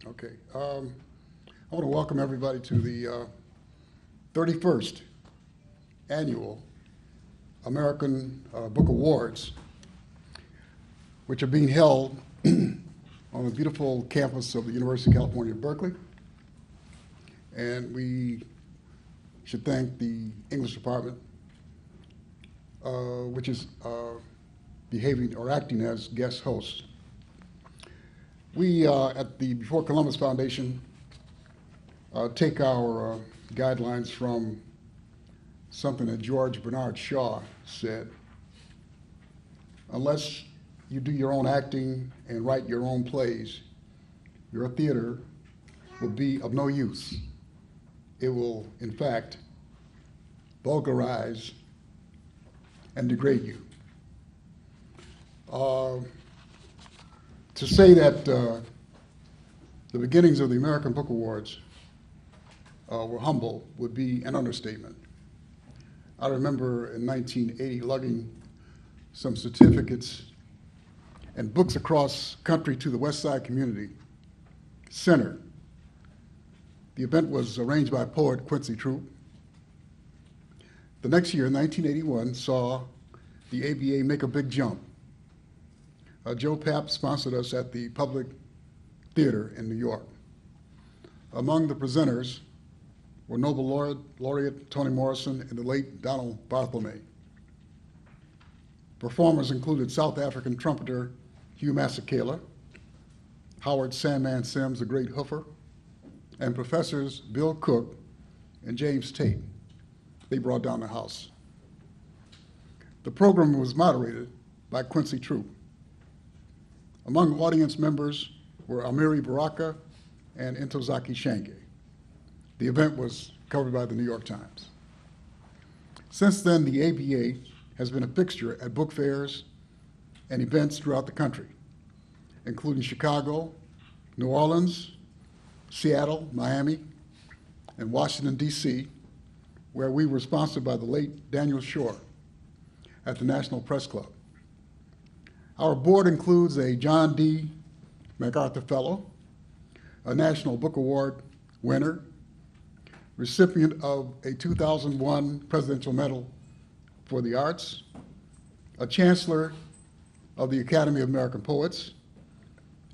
Okay. I want to welcome everybody to the 31st Annual American Book Awards, which are being held on the beautiful campus of the University of California, Berkeley. And we should thank the English department, which is behaving or acting as guest hosts. We at the Before Columbus Foundation take our guidelines from something that George Bernard Shaw said. Unless you do your own acting and write your own plays, your theater will be of no use. It will, in fact, vulgarize and degrade you. To say that the beginnings of the American Book Awards were humble would be an understatement. I remember in 1980 lugging some certificates and books across country to the West Side Community Center. The event was arranged by poet Quincy Troupe. The next year, 1981, saw the ABA make a big jump. Joe Papp sponsored us at the Public Theater in New York. Among the presenters were Nobel laureate Toni Morrison and the late Donald Barthelme. Performers included South African trumpeter Hugh Masekela, Howard Sandman Sims, the great hoofer, and professors Bill Cook and James Tate. They brought down the house. The program was moderated by Quincy Troupe. Among audience members were Amiri Baraka and Ntozake Shange. The event was covered by the New York Times. Since then, the ABA has been a fixture at book fairs and events throughout the country, including Chicago, New Orleans, Seattle, Miami, and Washington, D.C., where we were sponsored by the late Daniel Shore at the National Press Club. Our board includes a John D. MacArthur Fellow, a National Book Award winner, recipient of a 2001 Presidential Medal for the Arts, a Chancellor of the Academy of American Poets,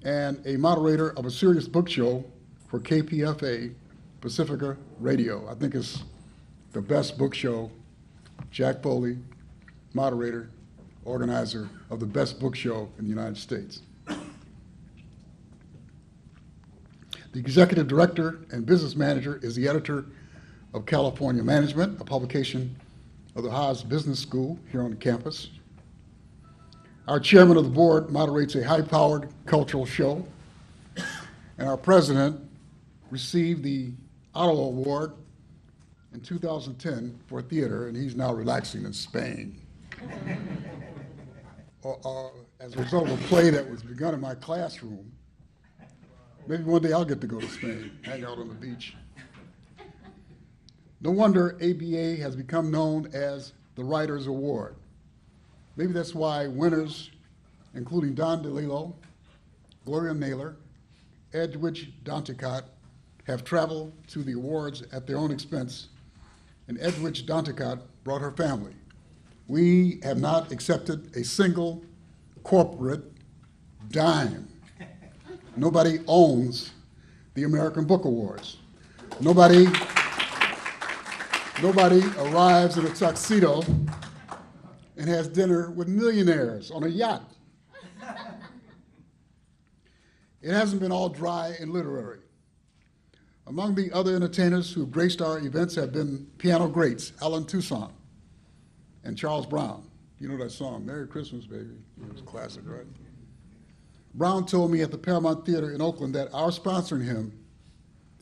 and a moderator of a serious book show for KPFA Pacifica Radio. I think it's the best book show. Jack Foley, moderator, organizer of the best book show in the United States. The executive director and business manager is the editor of California Management, a publication of the Haas Business School here on the campus. Our chairman of the board moderates a high-powered cultural show, and our president received the Otto Award in 2010 for theater, and he's now relaxing in Spain. As a result of a play that was begun in my classroom. Maybe one day I'll get to go to Spain, hang out on the beach. No wonder ABA has become known as the Writers' Award. Maybe that's why winners, including Don DeLillo, Gloria Naylor, Edwidge Danticat, have traveled to the awards at their own expense, and Edwidge Danticat brought her family. We have not accepted a single corporate dime. Nobody owns the American Book Awards. Nobody arrives in a tuxedo and has dinner with millionaires on a yacht. It hasn't been all dry and literary. Among the other entertainers who have graced our events have been piano greats Alan Toussaint and Charles Brown. You know that song, Merry Christmas, Baby? It was a classic, right? Brown told me at the Paramount Theater in Oakland that our sponsoring him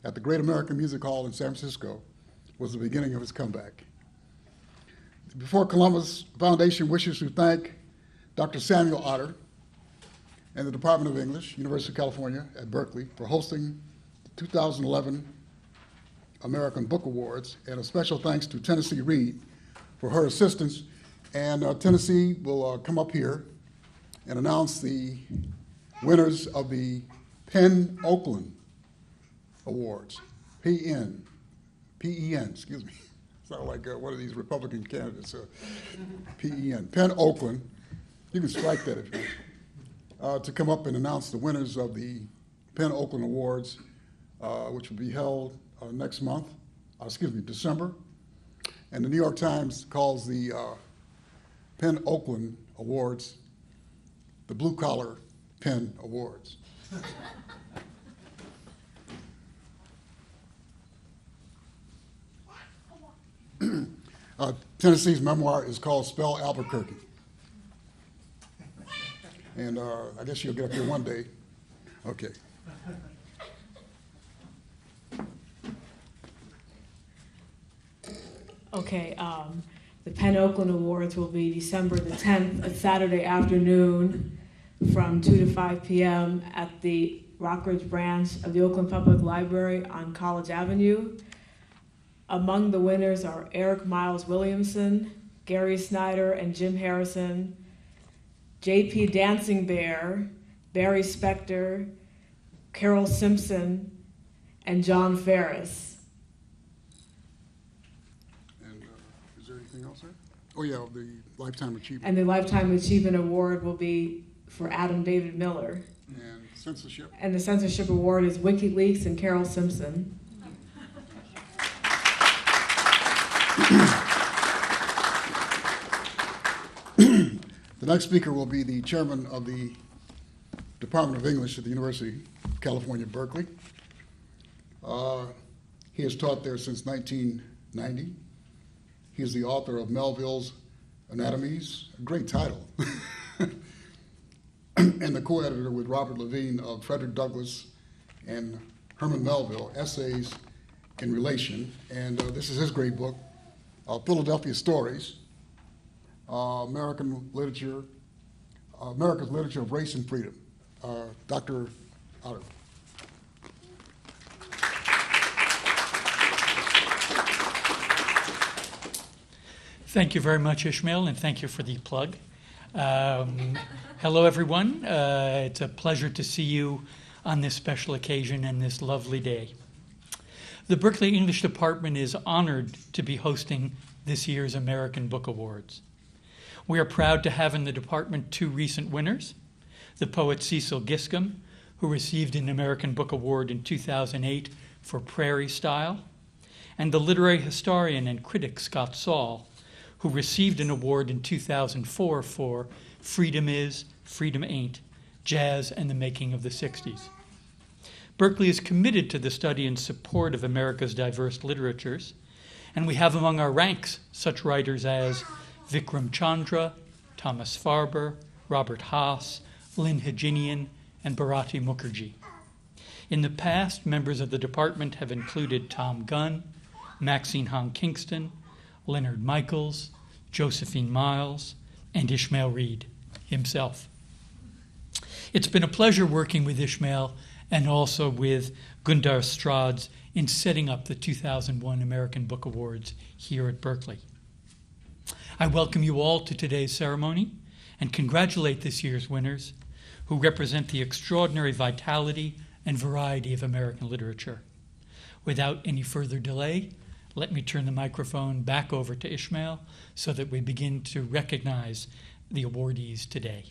at the Great American Music Hall in San Francisco was the beginning of his comeback. Before Columbus Foundation wishes to thank Dr. Samuel Otter and the Department of English, University of California at Berkeley, for hosting the 2011 American Book Awards, and a special thanks to Tennessee Reed for her assistance. And Tennessee will come up here and announce the winners of the Penn Oakland Awards. P-E-N, excuse me. Sound like one of these Republican candidates. P-E-N, Penn Oakland. You can strike that if you want. To come up and announce the winners of the Penn Oakland Awards, which will be held next month, December. And the New York Times calls the Penn Oakland Awards the Blue Collar Penn Awards. Tennessee's memoir is called Spell Albuquerque. And I guess you'll get up here one day. Okay. Okay, the Penn Oakland Awards will be December the 10th, a Saturday afternoon from 2 to 5 p.m. at the Rockridge branch of the Oakland Public Library on College Avenue. Among the winners are Eric Miles Williamson, Gary Snyder and Jim Harrison, J.P. Dancing Bear, Barry Spector, Carol Simpson, and John Ferris. And is there anything else there? Oh yeah, the Lifetime Achievement. And the Lifetime Achievement Award will be for Adam David Miller. And censorship. And the censorship award is WikiLeaks and Carol Simpson. The next speaker will be the chairman of the Department of English at the University of California, Berkeley. He has taught there since 1990. He is the author of Melville's Anatomies, a great title, and the co-editor with Robert Levine of Frederick Douglass and Herman Melville, Essays in Relation. And this is his great book, Philadelphia Stories, America's Literature of Race and Freedom. Dr. Otter. Thank you very much, Ishmael, and thank you for the plug. Hello, everyone. It's a pleasure to see you on this special occasion and this lovely day. The Berkeley English Department is honored to be hosting this year's American Book Awards. We are proud to have in the department two recent winners, the poet Cecil Giscombe, who received an American Book Award in 2008 for Prairie Style, and the literary historian and critic Scott Saul, who received an award in 2004 for Freedom Is, Freedom Ain't, Jazz and the Making of the 60s. Berkeley is committed to the study and support of America's diverse literatures, and we have among our ranks such writers as Vikram Chandra, Thomas Farber, Robert Haas, Lynn Haginian, and Bharati Mukherjee. In the past, members of the department have included Tom Gunn, Maxine Hong Kingston, Leonard Michaels, Josephine Miles, and Ishmael Reed himself. It's been a pleasure working with Ishmael and also with Gundar Strads in setting up the 2001 American Book Awards here at Berkeley. I welcome you all to today's ceremony and congratulate this year's winners, who represent the extraordinary vitality and variety of American literature. Without any further delay, let me turn the microphone back over to Ishmael so that we begin to recognize the awardees today.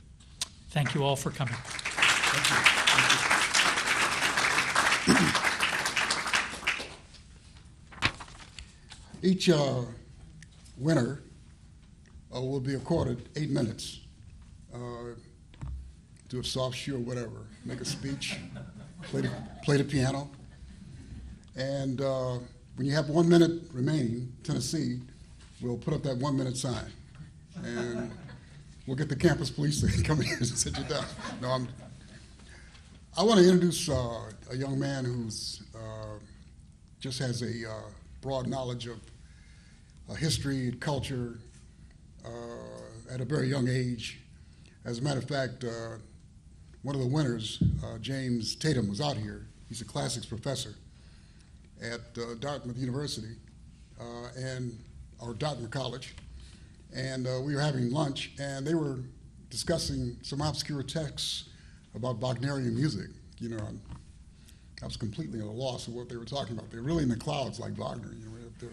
Thank you all for coming. Each winner will be accorded 8 minutes. Do a soft shoe or whatever, make a speech, play the piano. And when you have 1 minute remaining, Tennessee will put up that 1 minute sign. And we'll get the campus police to come here and sit you down. No, I want to introduce a young man who's just has a broad knowledge of history and culture at a very young age. As a matter of fact, one of the winners, James Tatum, was out here. He's a classics professor at Dartmouth University or Dartmouth College. And we were having lunch, and they were discussing some obscure texts about Wagnerian music. You know, I was completely at a loss of what they were talking about. They're really in the clouds like Wagner, you know, right up there.